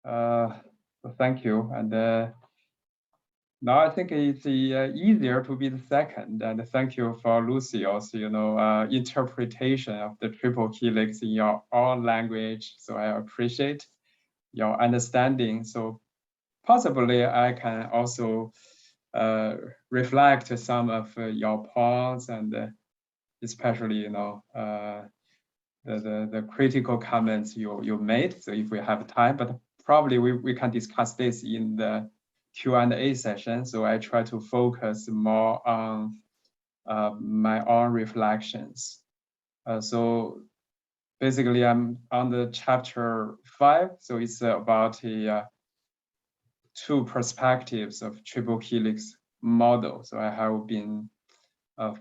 Thank you. And now I think it's easier to be the second. And thank you for Lucio's, interpretation of the triple helix in your own language. So I appreciate your understanding. So possibly I can also reflect some of your points, and especially, the critical comments you made. So if we have time, but probably we can discuss this in the Q&A session. So I try to focus more on my own reflections. So basically I'm on the chapter 5. So it's about two perspectives of triple helix model. So I have been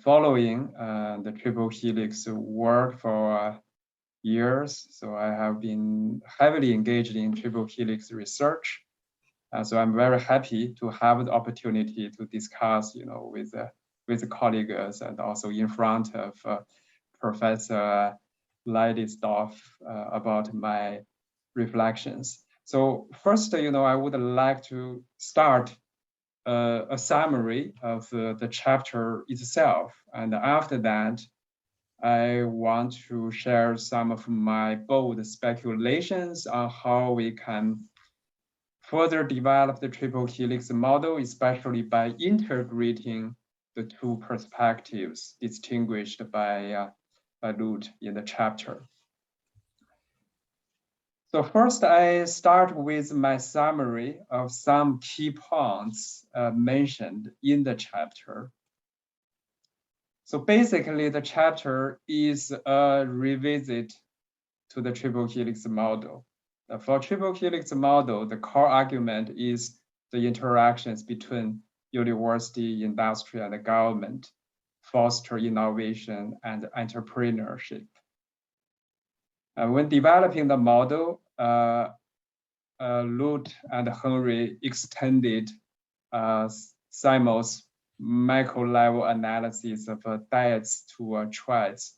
following the triple helix work for years. So I have been heavily engaged in triple helix research. So I'm very happy to have the opportunity to discuss, with colleagues and also in front of Professor Leydesdorff about my reflections. So first, I would like to start a summary of the chapter itself. And after that, I want to share some of my bold speculations on how we can further develop the triple helix model, especially by integrating the two perspectives distinguished by Loet in the chapter. So first, I start with my summary of some key points mentioned in the chapter. So basically, the chapter is a revisit to the triple helix model. For triple helix model, the core argument is the interactions between university, industry, and the government foster innovation and entrepreneurship. When developing the model, Loet and Henry extended Simon's macro-level analysis of diets to traits.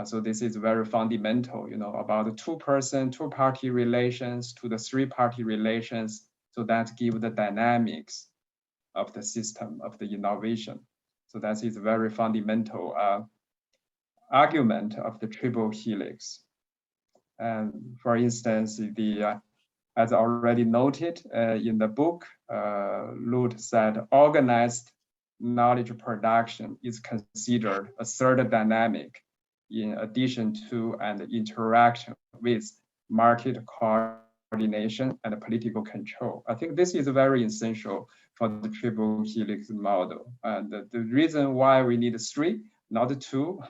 So this is very fundamental, about the two-party relations to the three-party relations. So that give the dynamics of the system of the innovation. So that is a very fundamental argument of the triple helix. And for instance, as already noted in the book, Loet said organized knowledge production is considered a third dynamic in addition to and interaction with market coordination and political control. I think this is very essential for the triple helix model. And the reason why we need 3, not 2,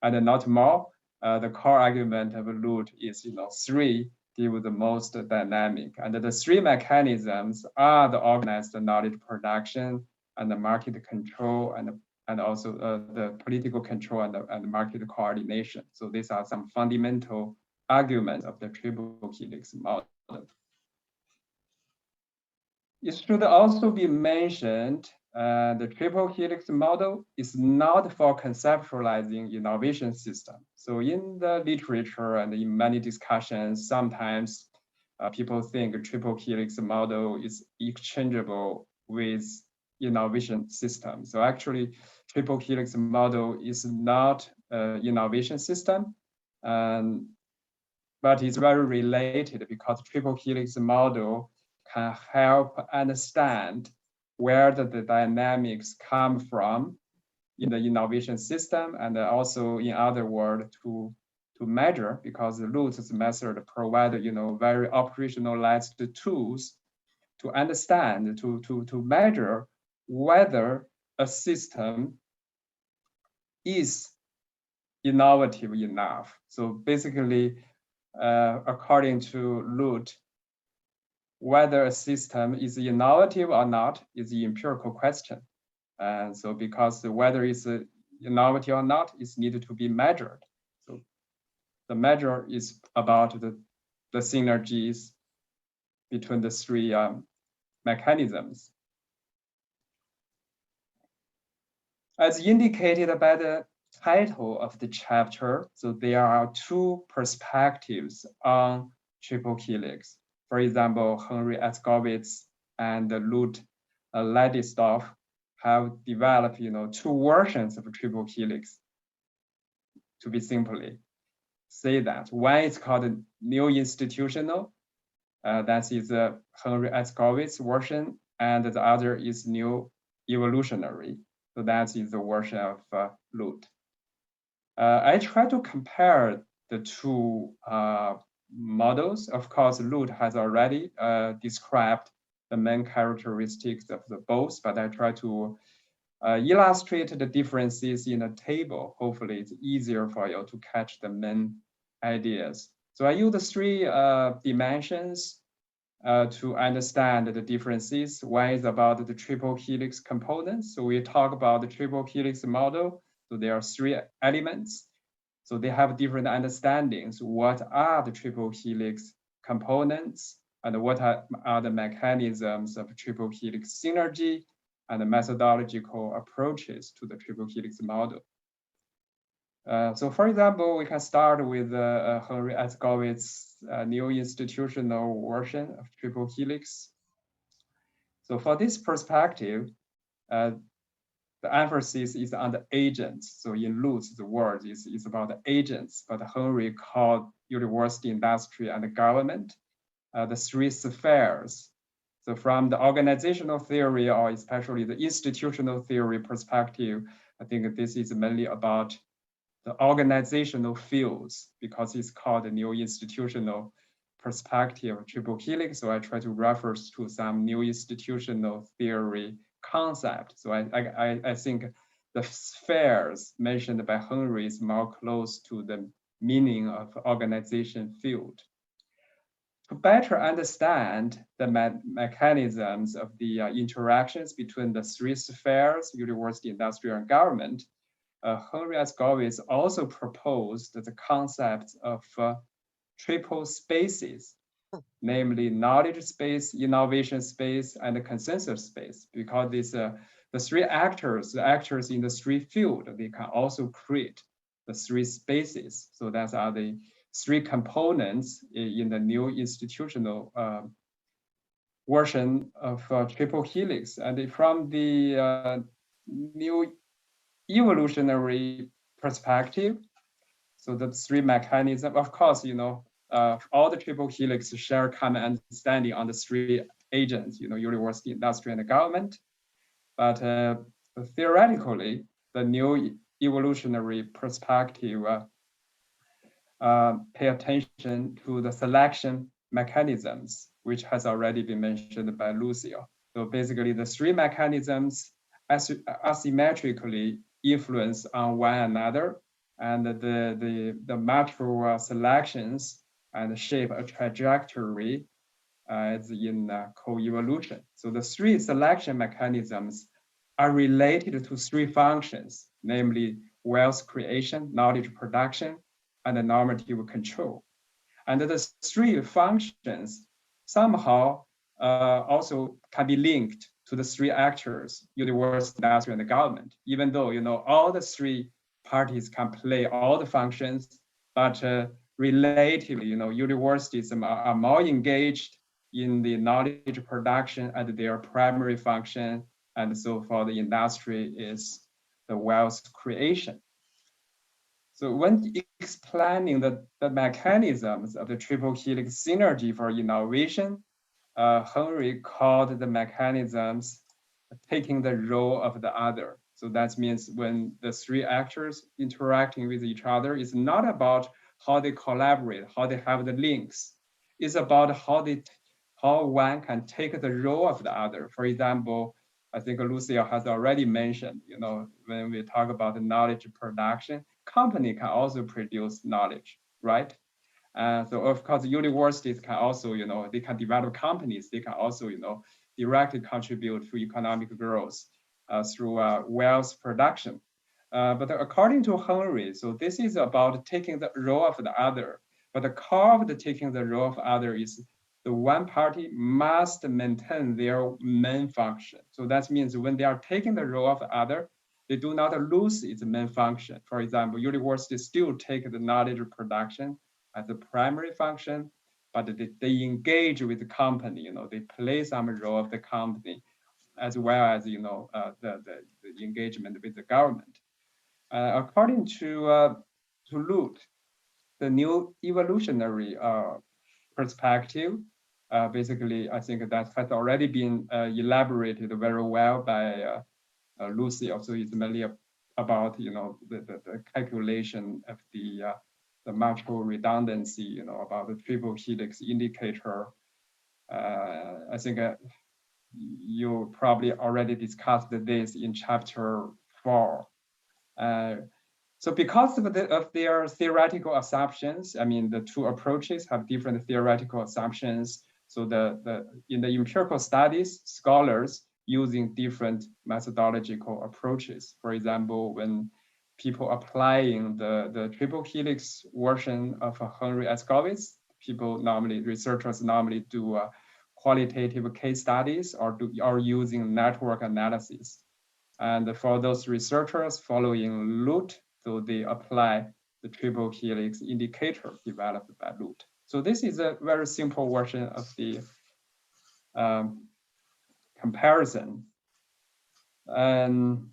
and not more, the core argument of Loet is, 3 give the most dynamic. And the 3 mechanisms are the organized knowledge production and the market control and also the political control and market coordination. So these are some fundamental arguments of the triple helix model. It should also be mentioned the triple helix model is not for conceptualizing innovation system. So in the literature and in many discussions, sometimes people think a triple helix model is exchangeable with innovation system. So actually, triple helix model is not an innovation system, but it's very related because triple helix model can help understand where the dynamics come from in the innovation system, and also, in other words, to measure, because Loet's method provide very operationalized tools to understand, to measure whether a system is innovative enough. So basically, according to Loet, whether a system is innovative or not is the empirical question. And so because whether it's innovative or not is needed to be measured. So the measure is about the synergies between the 3 mechanisms. As indicated by the title of the chapter, so there are 2 perspectives on triple helix. For example, Henry Escovitz and Loet Leydesdorff have developed, two versions of triple helix. To be simply say that one is called new institutional, that is Henry Escovitz version, and the other is new evolutionary. So that is the version of Loet. I try to compare the two models. Of course, Loet has already described the main characteristics of the both, but I try to illustrate the differences in a table. Hopefully, it's easier for you to catch the main ideas. So I use the three dimensions to understand the differences. One is about the triple helix components. So we talk about the triple helix model. So there are three elements. So they have different understandings. What are the triple helix components? And what are the mechanisms of triple helix synergy and the methodological approaches to the triple helix model? So for example, we can start with Henry Escovitz's new institutional version of triple helix. So for this perspective, the emphasis is on the agents. So in Loet's, the word is about the agents, but Henry called university, industry, and government the three spheres. So from the organizational theory, or especially the institutional theory perspective, I think this is mainly about the organizational fields, because it's called the new institutional perspective of triple helix. So I try to refer to some new institutional theory concept. So I think the spheres mentioned by Henry is more close to the meaning of organization field. To better understand the mechanisms of the interactions between the three spheres, university, industry, and government, Henry Escovitz also proposed the concept of triple spaces, namely knowledge space, innovation space, and the consensus space, because the three actors, the actors in the three field, they can also create the three spaces. So that are the three components in the new institutional version of triple helix. And from the new evolutionary perspective, so the three mechanisms, of course, all the triple helix share common understanding on the three agents, university, industry, and the government. But theoretically, the new evolutionary perspective pay attention to the selection mechanisms, which has already been mentioned by Lucio. So basically, the three mechanisms asymmetrically influence on one another, and the macro selections and shape a trajectory as in co-evolution. So the three selection mechanisms are related to three functions, namely wealth creation, knowledge production, and the normative control. And the three functions somehow also can be linked to the three actors, university, industry, and the government, even though all the three parties can play all the functions, but relatively, universities are more engaged in the knowledge production and their primary function, and so for the industry is the wealth creation. So when explaining the mechanisms of the triple helix synergy for innovation, Henry called the mechanisms taking the role of the other. So that means when the three actors interacting with each other, it's not about how they collaborate, how they have the links. It's about how one can take the role of the other. For example, I think Lucio has already mentioned, when we talk about the knowledge production, company can also produce knowledge, right? So of course, universities can also, they can develop companies. They can also, directly contribute to economic growth through wealth production. But according to Henry, so this is about taking the role of the other. But the core of the taking the role of other is the one party must maintain their main function. So that means when they are taking the role of the other, they do not lose its main function. For example, universities still take the knowledge production as a primary function, but they engage with the company, they play some role of the company, as well as, the engagement with the government. According to Loet, the new evolutionary perspective, basically, I think that has already been elaborated very well by Lucy. Also, it's mainly about, the calculation of the multiple redundancy, about the triple helix indicator. I think you probably already discussed this in chapter 4. So because of their theoretical assumptions, I mean, the two approaches have different theoretical assumptions. So in the empirical studies, scholars using different methodological approaches. For example, when people applying the triple helix version of Henry Escovitz, researchers normally do qualitative case studies or using network analysis. And for those researchers following Loet, so they apply the triple helix indicator developed by Loet. So this is a very simple version of the comparison. And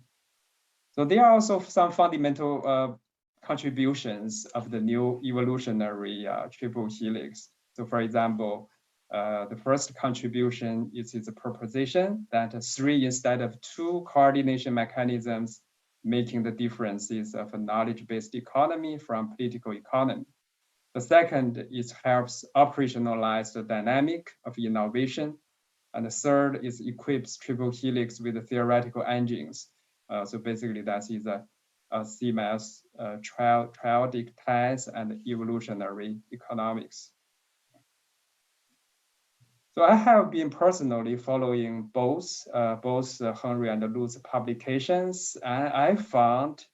so there are also some fundamental contributions of the new evolutionary triple helix. So for example, the first contribution is the proposition that 3 instead of 2 coordination mechanisms making the differences of a knowledge-based economy from political economy. The second is helps operationalize the dynamic of innovation. And the third is equips triple helix with the theoretical engines. So basically that is a CMS triadic ties and evolutionary economics. So I have been personally following both Henry and Loet's publications, and I found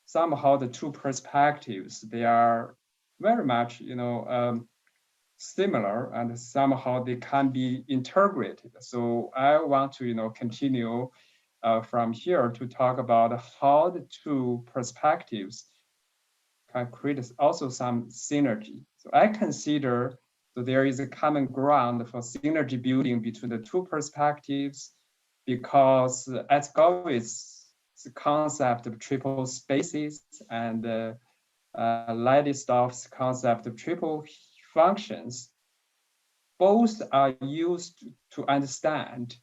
somehow the two perspectives, they are very much, similar, and somehow they can be integrated. So I want to, continue from here to talk about how the two perspectives can create also some synergy. So I consider that there is a common ground for synergy building between the two perspectives, because Escovitz's concept of triple spaces and Leydesdorff's concept of triple functions, both are used to understand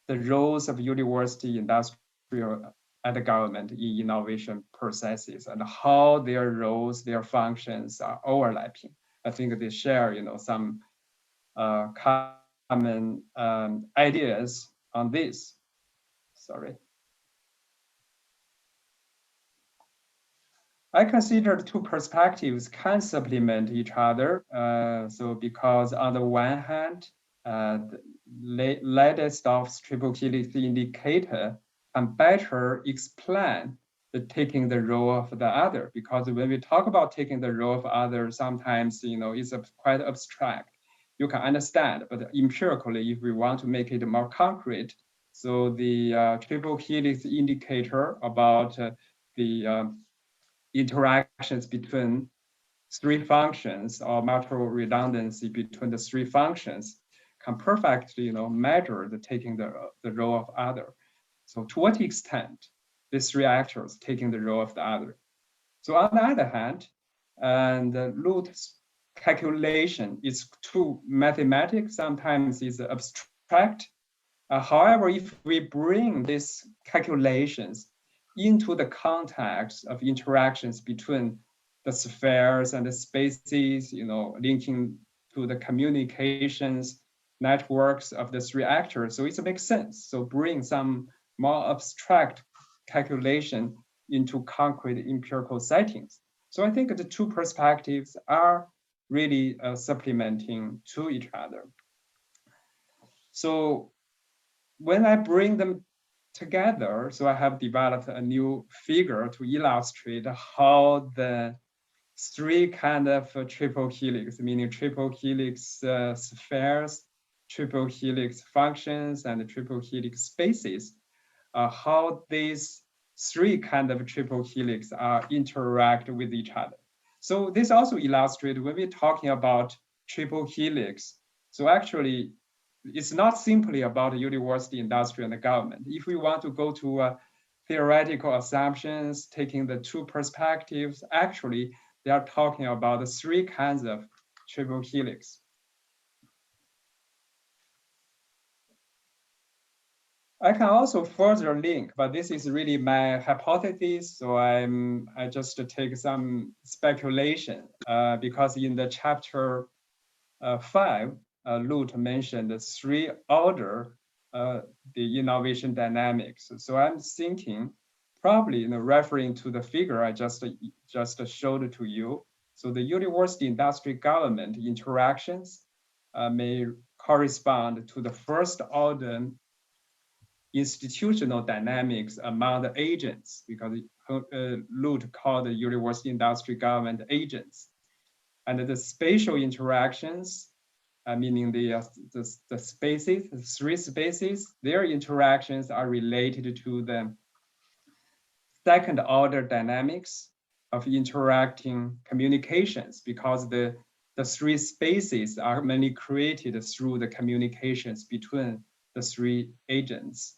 the roles of university, industrial, and the government in innovation processes and how their roles, their functions are overlapping. I think they share, some common ideas on this. Sorry. I consider two perspectives can supplement each other. So because on the one hand, Leydesdorff's triple helix indicator can better explain the taking the role of the other. Because when we talk about taking the role of other, sometimes it's quite abstract. You can understand, but empirically, if we want to make it more concrete, so the triple helix indicator about the interactions between 3 functions or multiple redundancy between the 3 functions can perfectly measure the taking the role of other. So to what extent these 3 actors taking the role of the other. So on the other hand, and Loet's calculation is too mathematical, sometimes it's abstract. However, if we bring these calculations into the context of interactions between the spheres and the spaces, linking to the communications networks of the 3 actors, so it makes sense. So bring some more abstract calculation into concrete empirical settings. So I think the two perspectives are really supplementing to each other. So when I bring them together, so I have developed a new figure to illustrate how the 3 kind of triple helix, meaning triple helix spheres, triple helix functions, and triple helix spaces, how these 3 kind of triple helix interact with each other. So this also illustrates when we're talking about triple helix. So actually, it's not simply about the university, industry, and the government. If we want to go to theoretical assumptions, taking the two perspectives, actually, they are talking about the three kinds of triple helix. I can also further link, but this is really my hypothesis. So I just take some speculation because in the chapter 5, Loet mentioned the three order the innovation dynamics. So I'm thinking probably referring to the figure I just showed to you. So the university, industry, government interactions may correspond to the first order institutional dynamics among the agents, because Loet called the university, industry, government agents. And the spatial interactions, meaning the spaces, the three spaces, their interactions are related to the second order dynamics of interacting communications, because the three spaces are mainly created through the communications between the three agents.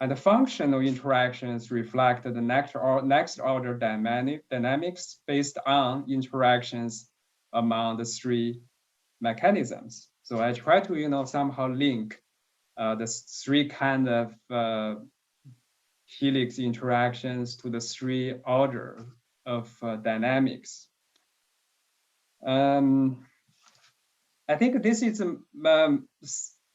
And the functional interactions reflect the next order dynamics based on interactions among the three mechanisms. So I try to somehow link the three kind of helix interactions to the three order of dynamics. I think this is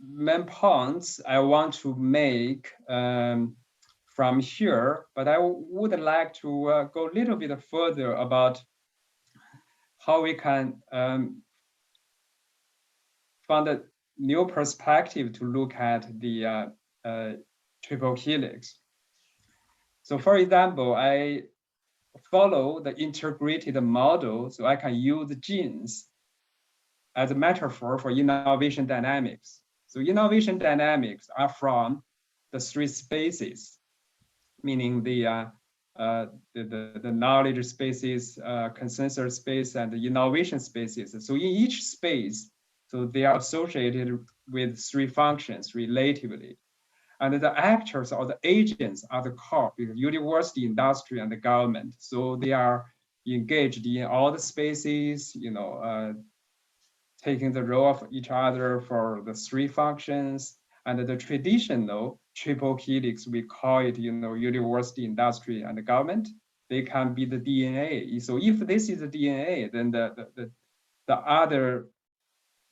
main points I want to make from here, but I would like to go a little bit further about how we can find a new perspective to look at the triple helix. So for example, I follow the integrated model, so I can use genes as a metaphor for innovation dynamics. So innovation dynamics are from the three spaces, meaning the knowledge spaces, consensus space, and the innovation spaces. So in each space, so they are associated with three functions relatively. And the actors or the agents are the core, the university, industry, and the government. So they are engaged in all the spaces, taking the role of each other for the three functions. And the traditional triple helix, we call it, university, industry, and the government. They can be the DNA. So if this is the DNA, then the other,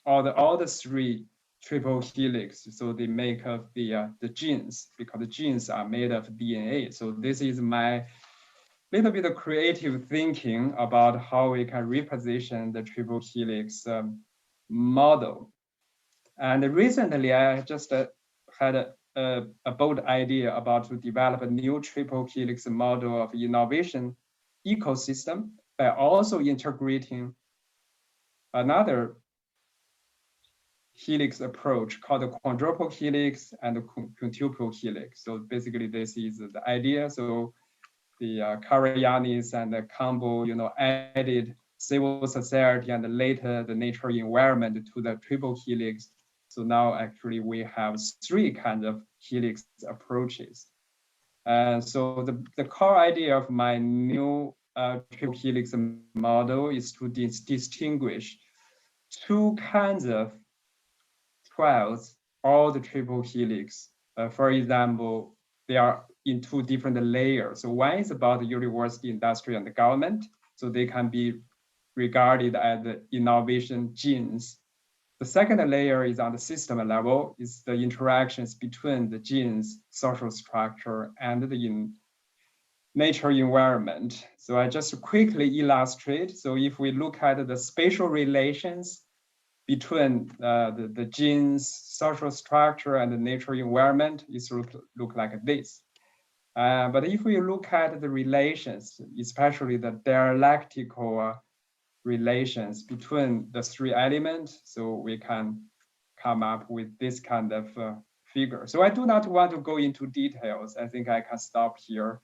all the three triple helix, so they make of the genes, because the genes are made of DNA. So this is my little bit of creative thinking about how we can reposition the triple helix model. And recently, I just had a bold idea about to develop a new triple helix model of innovation ecosystem by also integrating another helix approach called the quadruple helix and the quintuple helix. So basically, this is the idea. So the Karayanis and the Campbell, added civil society and later the nature environment to the triple helix. So now actually we have three kinds of helix approaches. And so the core idea of my new triple helix model is to distinguish two kinds of trials, all the triple helix. For example, they are in two different layers. So one is about the university, industry, and the government. So they can be regarded as the innovation genes. The second layer is on the system level, is the interactions between the genes, social structure, and the nature environment. So I just quickly illustrate. So if we look at the spatial relations between the genes, social structure, and the nature environment, it look like this. But if we look at the relations, especially the dialectical relations between the three elements, so we can come up with this kind of figure. So I do not want to go into details. I think I can stop here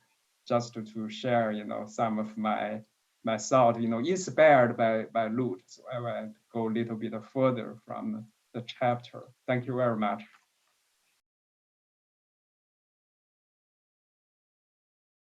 just to share, some of my my thought, inspired by Loet. So I will go a little bit further from the chapter. Thank you very much.